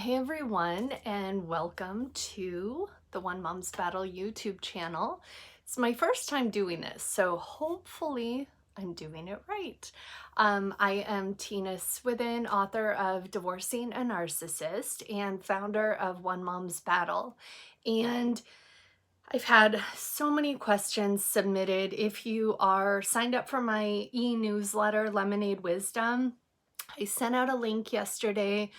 Hey everyone, and welcome to the One Mom's Battle YouTube channel. It's my first time doing this, so hopefully I'm doing it right. I am Tina Swithin, author of Divorcing a Narcissist and founder of One Mom's Battle. And I've had so many questions submitted. If you are signed up for my e-newsletter, Lemonade Wisdom, I sent out a link yesterday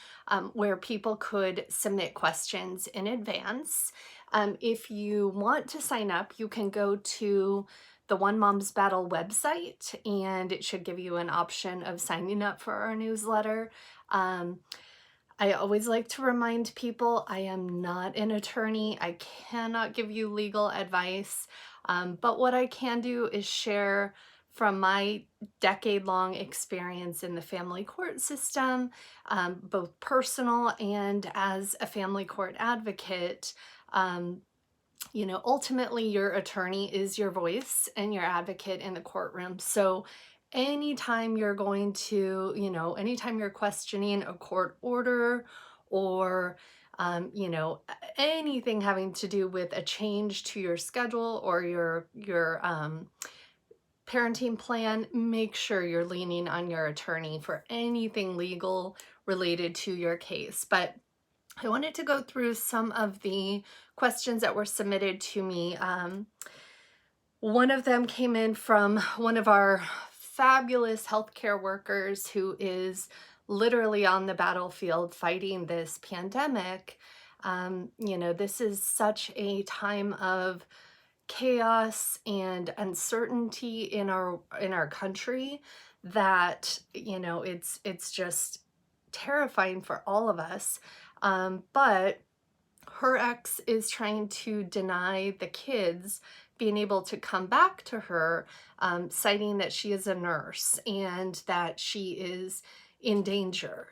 where people could submit questions in advance. If you want to sign up, you can go to the One Mom's Battle website, and it should give you an option of signing up for our newsletter. I always like to remind people I am not an attorney. I cannot give you legal advice, but what I can do is share from my decade-long experience in the family court system, both personal and as a family court advocate. Ultimately your attorney is your voice and your advocate in the courtroom. So anytime you're going to, anytime you're questioning a court order or, anything having to do with a change to your schedule or your parenting plan, make sure you're leaning on your attorney for anything legal related to your case. But I wanted to go through some of the questions that were submitted to me. One of them came in from one of our fabulous healthcare workers who is literally on the battlefield fighting this pandemic. This is such a time of chaos and uncertainty in our country that it's just terrifying for all of us. But her ex is trying to deny the kids being able to come back to her, citing that she is a nurse and that she is in danger.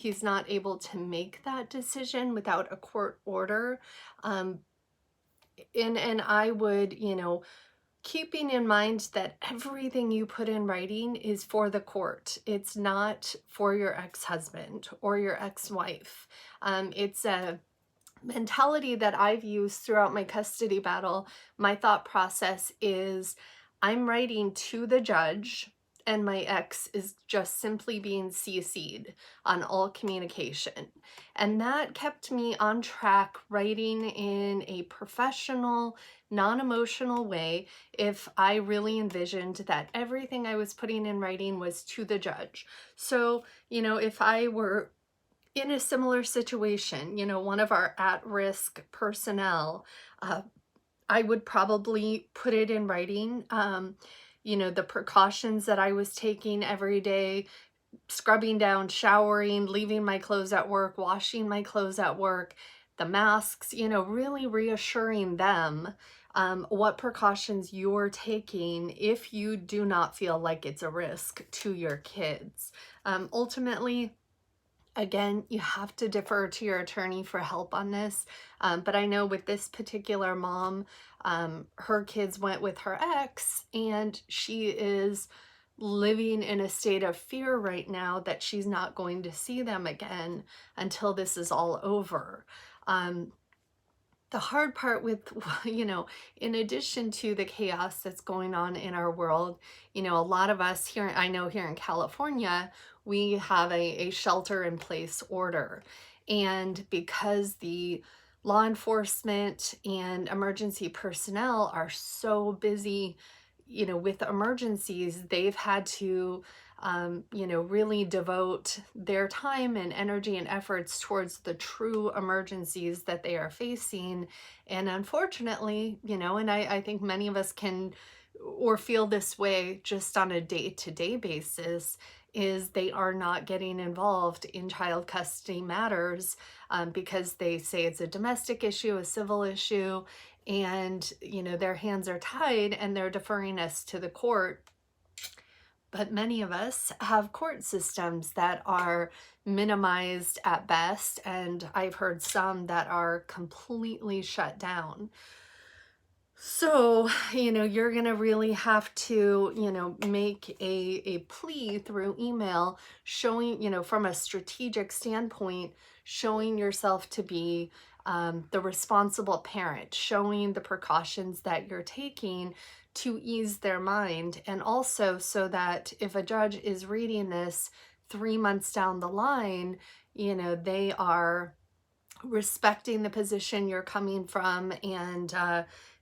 He's not able to make that decision without a court order. And I would, keeping in mind that everything you put in writing is for the court. It's not for your ex-husband or your ex-wife. It's a mentality that I've used throughout my custody battle. My thought process is I'm writing to the judge, and my ex is just simply being CC'd on all communication. And that kept me on track, writing in a professional, non-emotional way if I really envisioned that everything I was putting in writing was to the judge. So, if I were in a similar situation, one of our at-risk personnel, I would probably put it in writing. The precautions that I was taking every day, scrubbing down, showering, leaving my clothes at work, washing my clothes at work, the masks, really reassuring them what precautions you're taking if you do not feel like it's a risk to your kids. Ultimately, again, you have to defer to your attorney for help on this. But I know with this particular mom, her kids went with her ex, and she is living in a state of fear right now that she's not going to see them again until this is all over. The hard part with, in addition to the chaos that's going on in our world, a lot of us here, I know here in California, we have a shelter in place order. And because the law enforcement and emergency personnel are so busy, with emergencies, they've had to really devote their time and energy and efforts towards the true emergencies that they are facing. And unfortunately, and I think many of us can or feel this way just on a day-to-day basis, is they are not getting involved in child custody matters because they say it's a domestic issue, a civil issue, and their hands are tied and they're deferring us to the court. But many of us have court systems that are minimized at best, and I've heard some that are completely shut down. So, you're going to really have to, make a plea through email showing, from a strategic standpoint, showing yourself to be the responsible parent, showing the precautions that you're taking to ease their mind. And also so that if a judge is reading this 3 months down the line, they are respecting the position you're coming from, and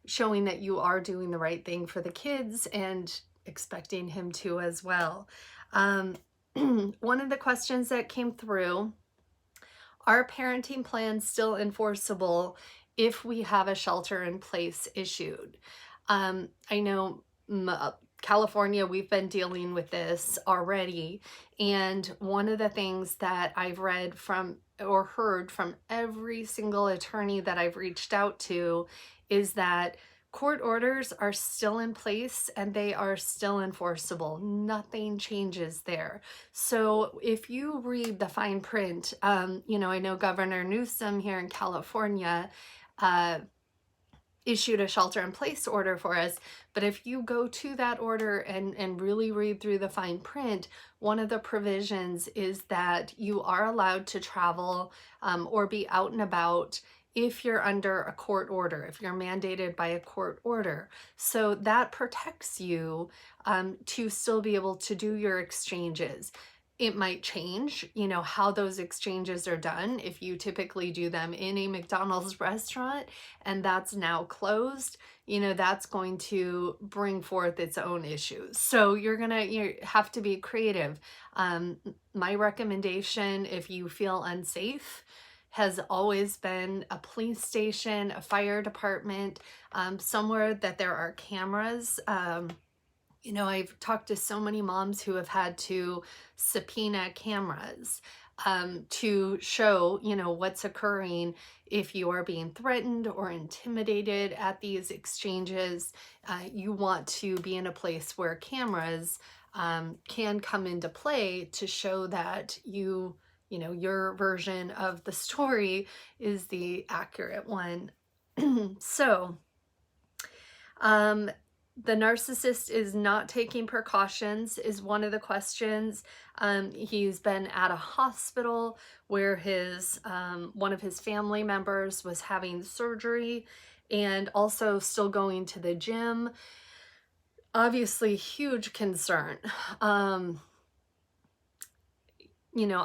showing that you are doing the right thing for the kids and expecting him to as well. One of the questions that came through: are parenting plans still enforceable if we have a shelter in place issued? I know California, we've been dealing with this already. And one of the things that I've read from or heard from every single attorney that I've reached out to is that court orders are still in place and they are still enforceable. Nothing changes there. So if you read the fine print, I know Governor Newsom here in California issued a shelter in place order for us. But if you go to that order and really read through the fine print, one of the provisions is that you are allowed to travel or be out and about if you're under a court order, if you're mandated by a court order. So that protects you to still be able to do your exchanges. It might change, how those exchanges are done. If you typically do them in a McDonald's restaurant and that's now closed, that's going to bring forth its own issues. So you have to be creative. My recommendation, if you feel unsafe, has always been a police station, a fire department, somewhere that there are cameras. I've talked to so many moms who have had to subpoena cameras to show, what's occurring if you are being threatened or intimidated at these exchanges. You want to be in a place where cameras can come into play to show that your version of the story is the accurate one. So, the narcissist is not taking precautions is one of the questions. He's been at a hospital where one of his family members was having surgery, and also still going to the gym. Obviously, huge concern.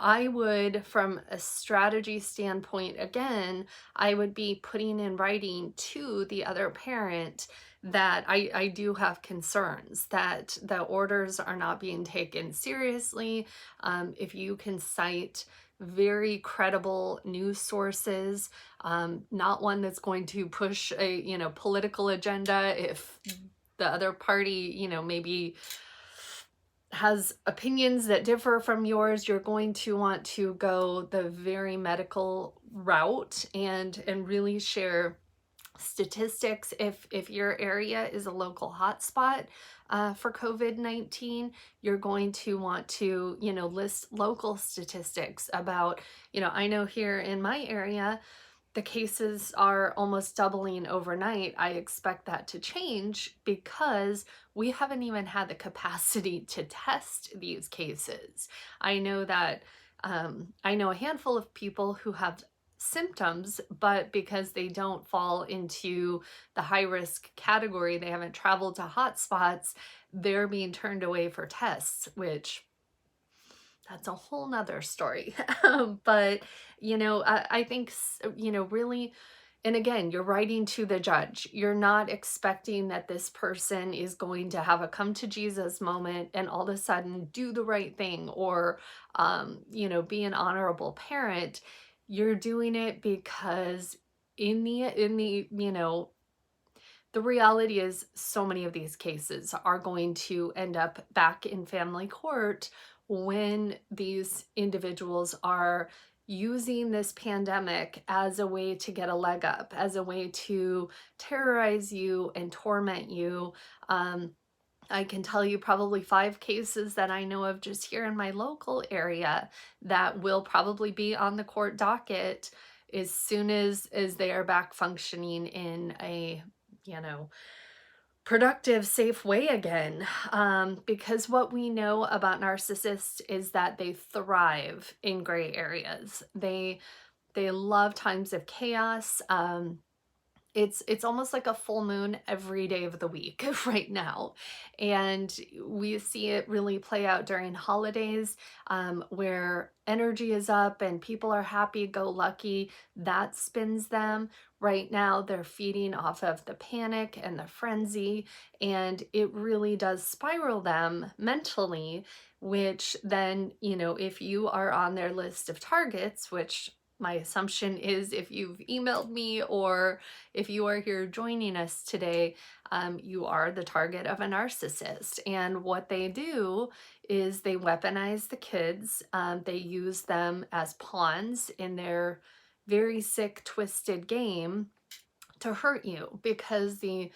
I would, from a strategy standpoint, again, I would be putting in writing to the other parent that I do have concerns, that the orders are not being taken seriously. If you can cite very credible news sources, not one that's going to push a, political agenda. If the other party, maybe has opinions that differ from yours, you're going to want to go the very medical route and really share statistics. If your area is a local hotspot for COVID-19, you're going to want to, list local statistics about, I know here in my area, the cases are almost doubling overnight. I expect that to change because we haven't even had the capacity to test these cases. I know that I know a handful of people who have symptoms, but because they don't fall into the high risk category, they haven't traveled to hotspots, they're being turned away for tests, which that's a whole nother story. But, I think, really, and again, you're writing to the judge. You're not expecting that this person is going to have a come to Jesus moment and all of a sudden do the right thing or, be an honorable parent. You're doing it because the reality is so many of these cases are going to end up back in family court when these individuals are using this pandemic as a way to get a leg up, as a way to terrorize you and torment you. I can tell you probably 5 cases that I know of just here in my local area that will probably be on the court docket as soon as they are back functioning in a you know, productive, safe way again. Because what we know about narcissists is that they thrive in gray areas. They love times of chaos. It's almost like a full moon every day of the week right now. And we see it really play out during holidays, where energy is up and people are happy go lucky. That spins them. Right now, they're feeding off of the panic and the frenzy, and it really does spiral them mentally, which then, if you are on their list of targets, which my assumption is if you've emailed me or if you are here joining us today, you are the target of a narcissist. And what they do is they weaponize the kids. They use them as pawns in their very sick, twisted game to hurt you, because the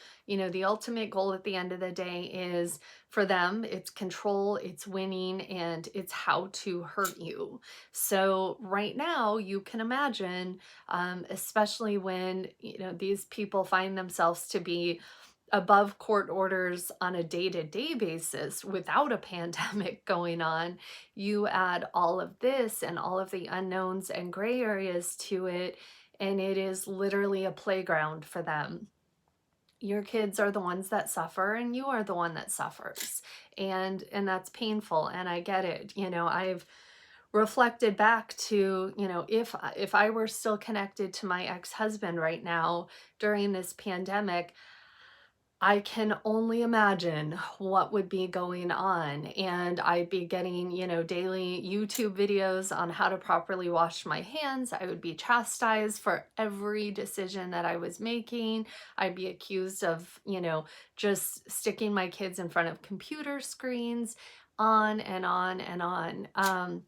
ultimate goal at the end of the day is, for them, it's control, it's winning, and it's how to hurt you. So right now you can imagine, especially when these people find themselves to be above court orders on a day-to-day basis without a pandemic going on, you add all of this and all of the unknowns and gray areas to it, and it is literally a playground for them. Your kids are the ones that suffer, and you are the one that suffers. And that's painful, and I get it. I've reflected back to, if I were still connected to my ex-husband right now during this pandemic, I can only imagine what would be going on. And I'd be getting, daily YouTube videos on how to properly wash my hands. I would be chastised for every decision that I was making. I'd be accused of, just sticking my kids in front of computer screens, on and on and on.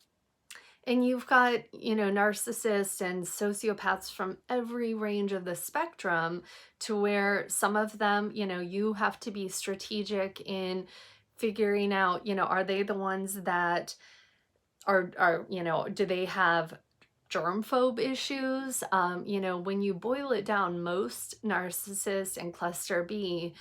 And you've got, narcissists and sociopaths from every range of the spectrum, to where some of them, you have to be strategic in figuring out, are they the ones that are, do they have germphobe issues? When you boil it down, most narcissists and cluster B,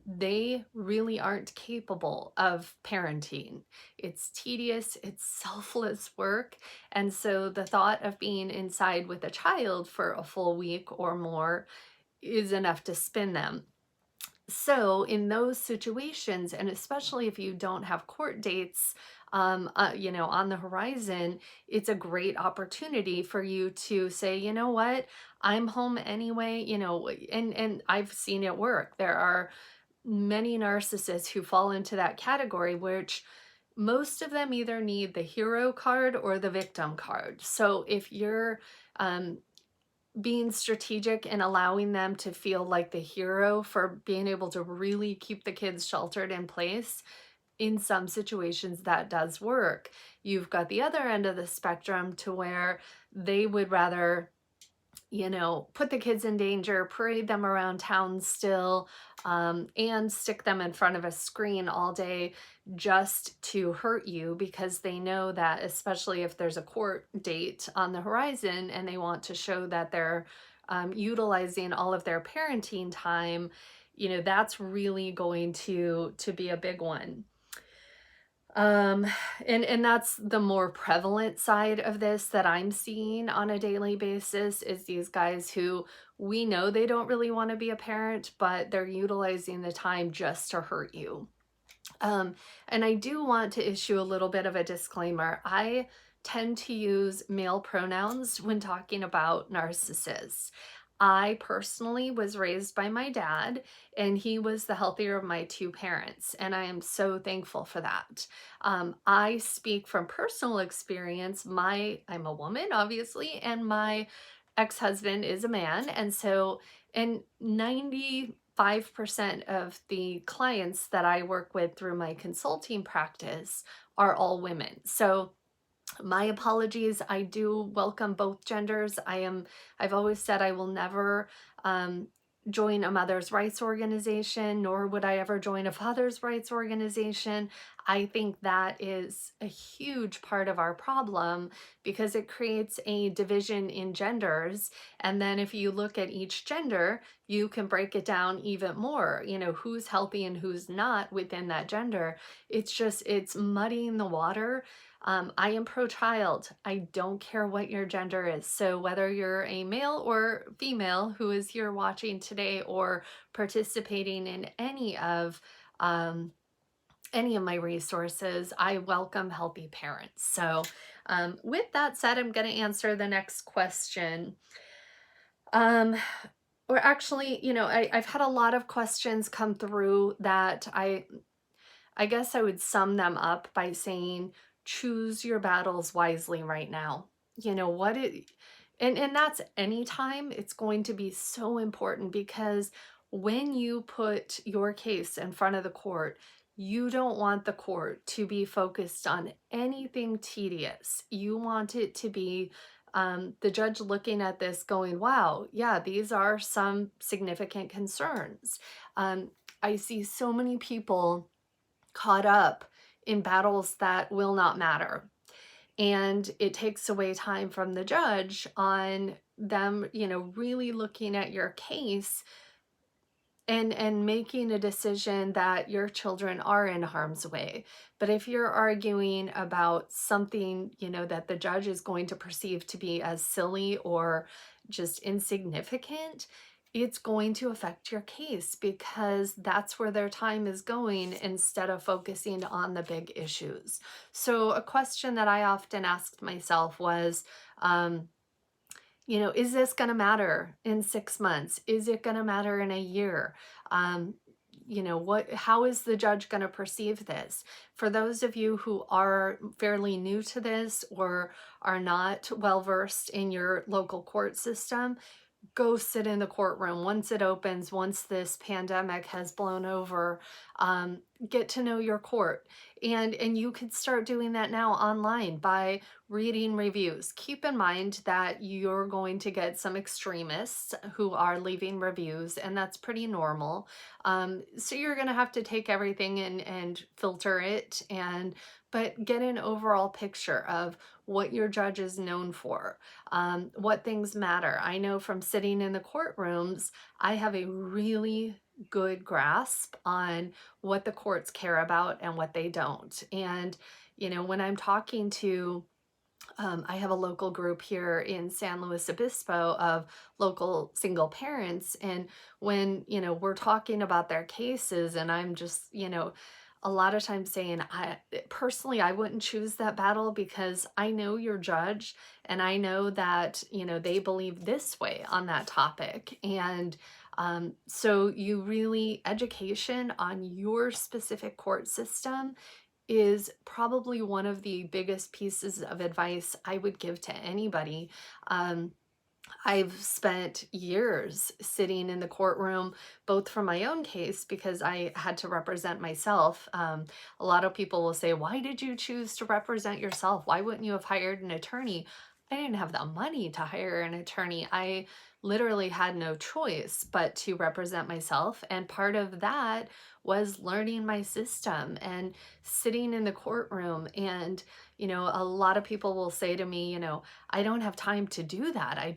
they really aren't capable of parenting. It's tedious, it's selfless work. And so the thought of being inside with a child for a full week or more is enough to spin them. So in those situations, and especially if you don't have court dates, on the horizon, it's a great opportunity for you to say, you know what, I'm home anyway, and I've seen it work. There are many narcissists who fall into that category, which most of them either need the hero card or the victim card. So if you're being strategic and allowing them to feel like the hero for being able to really keep the kids sheltered in place, in some situations that does work. You've got the other end of the spectrum, to where they would rather, put the kids in danger, parade them around town still, and stick them in front of a screen all day just to hurt you, because they know that, especially if there's a court date on the horizon and they want to show that they're utilizing all of their parenting time, that's really going to be a big one. And that's the more prevalent side of this that I'm seeing on a daily basis, is these guys who, we know they don't really want to be a parent, but they're utilizing the time just to hurt you. And I do want to issue a little bit of a disclaimer. I tend to use male pronouns when talking about narcissists. I personally was raised by my dad, and he was the healthier of my two parents, and I am so thankful for that. I speak from personal experience. I'm a woman, obviously, and my ex-husband is a man, and 95% of the clients that I work with through my consulting practice are all women. So my apologies. I do welcome both genders. I've always said I will never join a mother's rights organization, nor would I ever join a father's rights organization. I think that is a huge part of our problem because it creates a division in genders. And then if you look at each gender, you can break it down even more, who's healthy and who's not within that gender. It's muddying the water. I am pro-child. I don't care what your gender is. So whether you're a male or female who is here watching today or participating in any of my resources, I welcome healthy parents. So with that said, I'm going to answer the next question. Or actually, I've had a lot of questions come through that I guess I would sum them up by saying, choose your battles wisely right now. What it, and that's anytime. It's going to be so important because when you put your case in front of the court, you don't want the court to be focused on anything tedious. You want it to be the judge looking at this going, wow, yeah, these are some significant concerns. I see so many people caught up in battles that will not matter. And it takes away time from the judge on them, really looking at your case and making a decision that your children are in harm's way. But if you're arguing about something, that the judge is going to perceive to be as silly or just insignificant, it's going to affect your case because that's where their time is going instead of focusing on the big issues. So a question that I often asked myself was, is this going to matter in 6 months? Is it going to matter in a year? How is the judge going to perceive this? For those of you who are fairly new to this or are not well versed in your local court system, go sit in the courtroom once it opens, once this pandemic has blown over. Get to know your court. And you could start doing that now online by reading reviews. Keep in mind that you're going to get some extremists who are leaving reviews, and that's pretty normal. So you're going to have to take everything and filter it, but get an overall picture of what your judge is known for, what things matter. I know from sitting in the courtrooms, I have a really good grasp on what the courts care about and what they don't. And, when I'm talking to I have a local group here in San Luis Obispo of local single parents. And when, we're talking about their cases and I'm just, a lot of times saying, I wouldn't choose that battle because I know your judge and I know that, they believe this way on that topic. And so education on your specific court system is probably one of the biggest pieces of advice I would give to anybody. I've spent years sitting in the courtroom, both for my own case, because I had to represent myself. A lot of people will say, why did you choose to represent yourself? Why wouldn't you have hired an attorney? I didn't have the money to hire an attorney. I literally had no choice but to represent myself. And part of that was learning my system and sitting in the courtroom. And, a lot of people will say to me, I don't have time to do that. I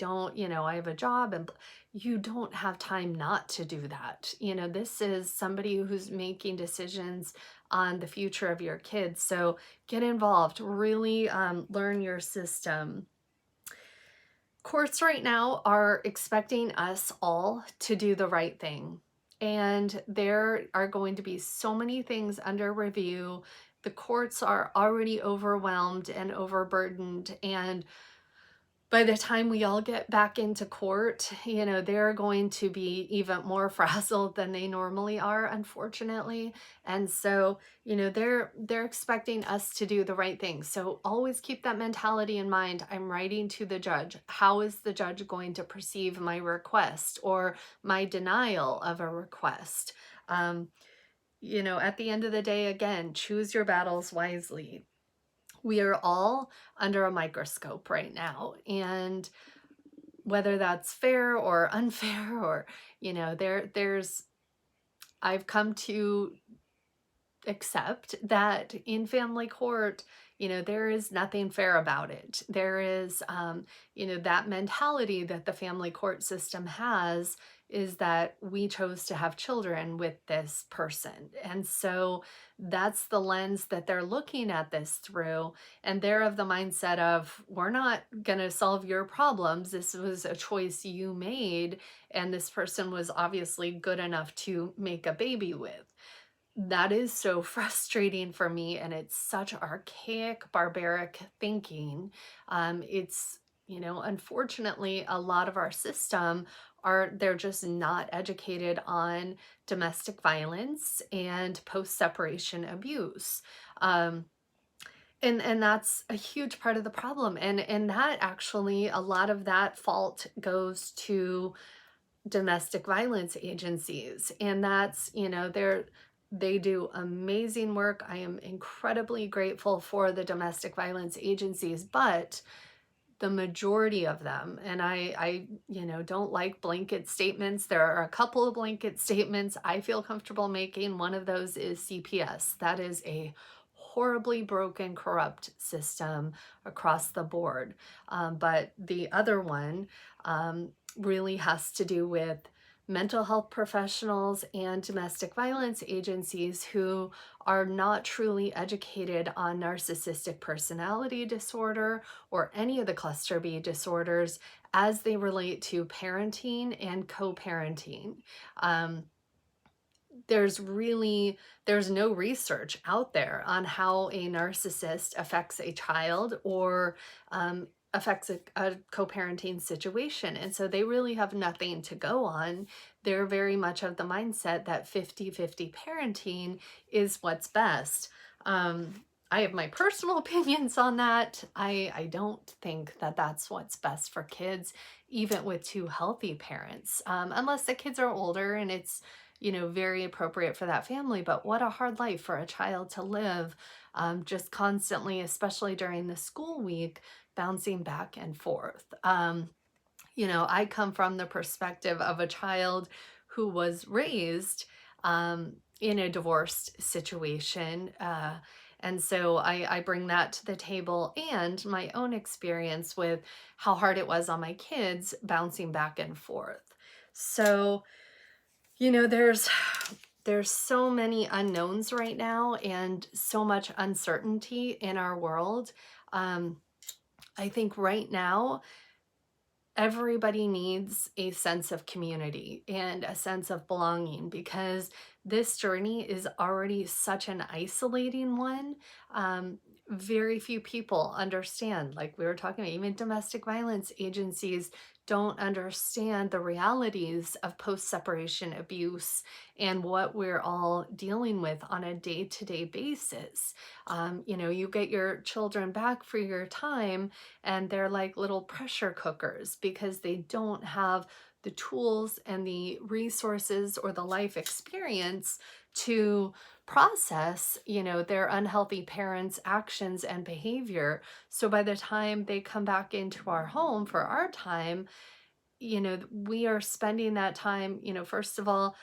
have a job, and you don't have time not to do that. This is somebody who's making decisions on the future of your kids. So get involved, really learn your system. Courts right now are expecting us all to do the right thing. And there are going to be so many things under review. The courts are already overwhelmed and overburdened. And by the time we all get back into court, they're going to be even more frazzled than they normally are, unfortunately. And so, they're expecting us to do the right thing. So always keep that mentality in mind. I'm writing to the judge. How is the judge going to perceive my request or my denial of a request? At the end of the day, again, choose your battles wisely. We are all under a microscope right now, and whether that's fair or unfair or, I've come to accept that in family court, there is nothing fair about it. There is, that mentality that the family court system has is that we chose to have children with this person. And so that's the lens that they're looking at this through. And they're of the mindset of, we're not going to solve your problems. This was a choice you made. And this person was obviously good enough to make a baby with. That is so frustrating for me, and it's such archaic, barbaric thinking. It's, unfortunately, a lot of our system they're just not educated on domestic violence and post-separation abuse. Um, and that's a huge part of the problem. And that actually, a lot of that fault goes to domestic violence agencies, and that's, they do amazing work. I am incredibly grateful for the domestic violence agencies, but the majority of them, and I don't like blanket statements. There are a couple of blanket statements I feel comfortable making. One of those is CPS. That is a horribly broken, corrupt system across the board. But the other one really has to do with mental health professionals and domestic violence agencies who are not truly educated on narcissistic personality disorder or any of the cluster B disorders as they relate to parenting and co-parenting. Um, there's no research out there on how a narcissist affects a child or affects a co-parenting situation. And so they really have nothing to go on. They're very much of the mindset that 50-50 parenting is what's best. I have my personal opinions on that. I don't think that that's what's best for kids, even with two healthy parents, unless the kids are older and it's, very appropriate for that family. But what a hard life for a child to live, just constantly, especially during the school week, bouncing back and forth. I come from the perspective of a child who was raised in a divorced situation. And so I bring that to the table, and my own experience with how hard it was on my kids bouncing back and forth. So, there's so many unknowns right now and so much uncertainty in our world. I think right now, everybody needs a sense of community and a sense of belonging, because this journey is already such an isolating one. Very few people understand, like we were talking about, even domestic violence agencies don't understand the realities of post-separation abuse and what we're all dealing with on a day-to-day basis. You get your children back for your time, and they're like little pressure cookers because they don't have the tools and the resources or the life experience to process, their unhealthy parents' actions and behavior. So by the time they come back into our home for our time, we are spending that time, first of all,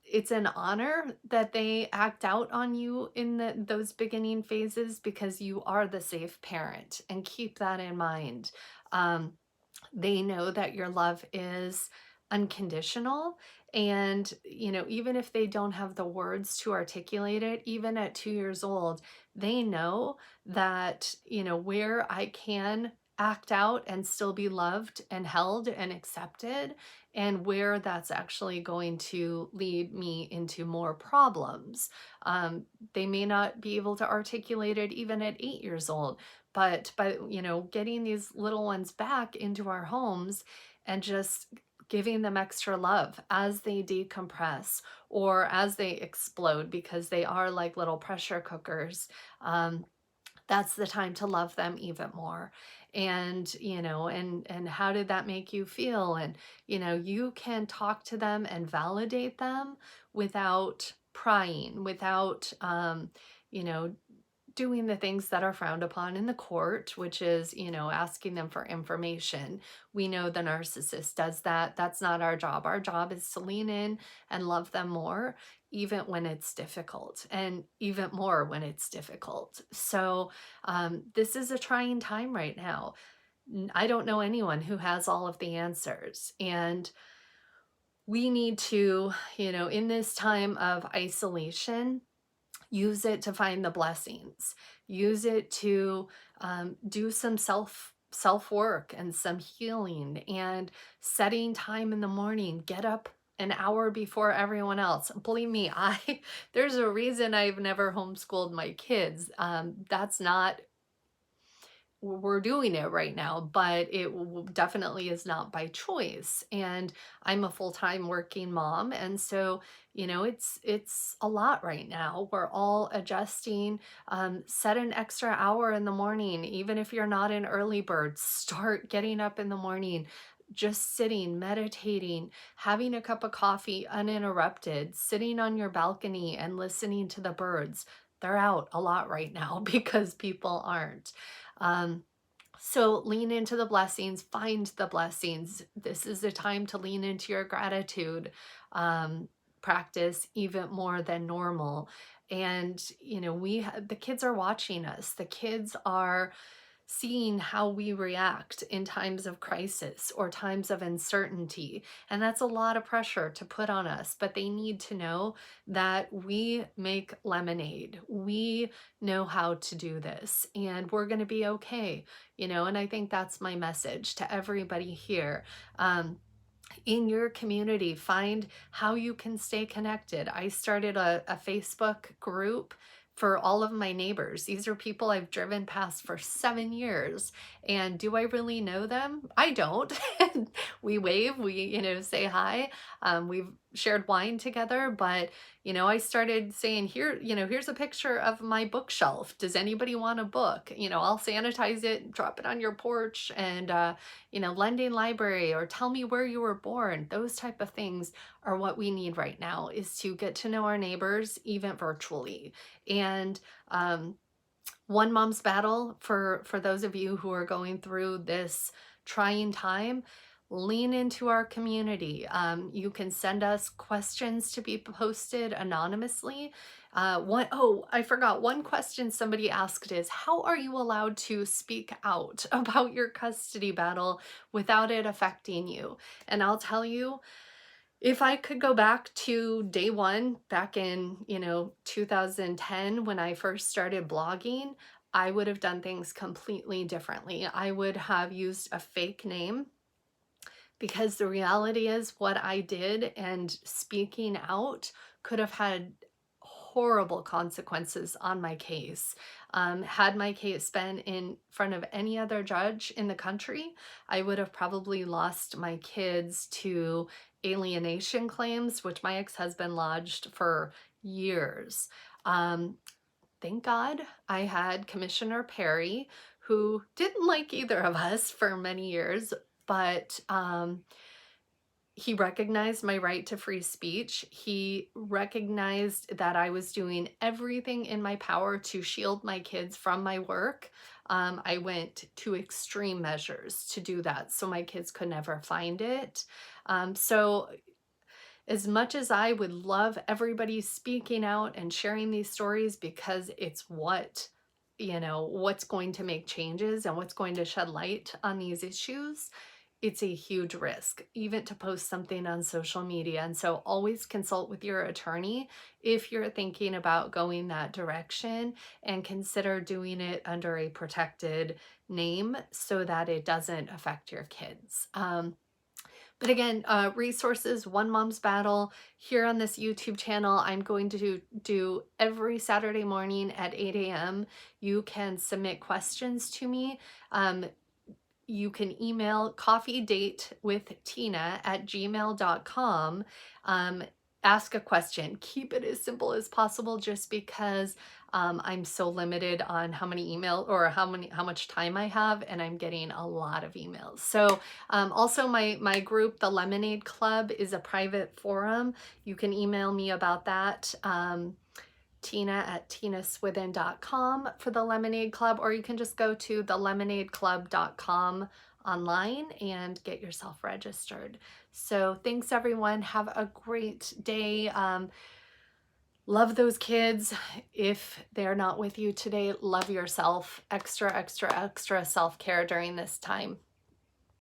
it's an honor that they act out on you in those beginning phases, because you are the safe parent, and keep that in mind. They know that your love is unconditional, and even if they don't have the words to articulate it, even at 2 years old, they know that where I can act out and still be loved and held and accepted, and where that's actually going to lead me into more problems. They may not be able to articulate it even at 8 years old, but by getting these little ones back into our homes and just giving them extra love as they decompress or as they explode, because they are like little pressure cookers, that's the time to love them even more. And and how did that make you feel? And you can talk to them and validate them without prying, without you know doing the things that are frowned upon in the court, which is, asking them for information. We know the narcissist does that. That's not our job. Our job is to lean in and love them more, even when it's difficult, and even more when it's difficult. So this is a trying time right now. I don't know anyone who has all of the answers. And we need to, in this time of isolation, use it to find the blessings. Use it to do some self work and some healing, and setting time in the morning. Get up an hour before everyone else. Believe me, there's a reason I've never homeschooled my kids. That's not, we're doing it right now, but it definitely is not by choice. And I'm a full-time working mom, and so it's a lot right now. We're all adjusting. Set an extra hour in the morning, even if you're not an early bird. Start getting up in the morning, just sitting, meditating, having a cup of coffee uninterrupted, sitting on your balcony and listening to the birds. They're out a lot right now because people aren't. So lean into the blessings, find the blessings. This is the time to lean into your gratitude practice even more than normal. And, the kids are watching us. The kids are seeing how we react in times of crisis or times of uncertainty. And that's a lot of pressure to put on us, but they need to know that we make lemonade. We know how to do this, and we're going to be okay, and I think that's my message to everybody here. In your community, find how you can stay connected. I started a Facebook group for all of my neighbors. These are people I've driven past for 7 years. And do I really know them? I don't. We wave, we, say hi. We've shared wine together, but, I started saying, here's a picture of my bookshelf. Does anybody want a book? I'll sanitize it, drop it on your porch, and, lending library, or tell me where you were born. Those type of things are what we need right now, is to get to know our neighbors, even virtually. And one mom's battle, for those of you who are going through this trying time, lean into our community. You can send us questions to be posted anonymously. I forgot, one question somebody asked is, how are you allowed to speak out about your custody battle without it affecting you? And I'll tell you, if I could go back to day one, back in, 2010, when I first started blogging, I would have done things completely differently. I would have used a fake name, because the reality is what I did and speaking out could have had horrible consequences on my case. Had my case been in front of any other judge in the country, I would have probably lost my kids to alienation claims, which my ex-husband lodged for years. Thank God I had Commissioner Perry, who didn't like either of us for many years, but he recognized my right to free speech. He recognized that I was doing everything in my power to shield my kids from my work. I went to extreme measures to do that, so my kids could never find it. So as much as I would love everybody speaking out and sharing these stories, because it's what's going to make changes and what's going to shed light on these issues, it's a huge risk, even to post something on social media. And so always consult with your attorney if you're thinking about going that direction, and consider doing it under a protected name so that it doesn't affect your kids. But again, resources, One Mom's Battle, here on this YouTube channel, I'm going to do every Saturday morning at 8 a.m. You can submit questions to me. You can email coffeedatewithtina@gmail.com. Ask a question. Keep it as simple as possible, just because I'm so limited on how many emails or how much time I have, and I'm getting a lot of emails. So also my group, the Lemonade Club, is a private forum. You can email me about that. tina@tinaswithin.com for the Lemonade Club, or you can just go to thelemonadeclub.com online and get yourself registered. So thanks everyone. Have a great day. Love those kids. If they're not with you today, love yourself. Extra, extra, extra self-care during this time.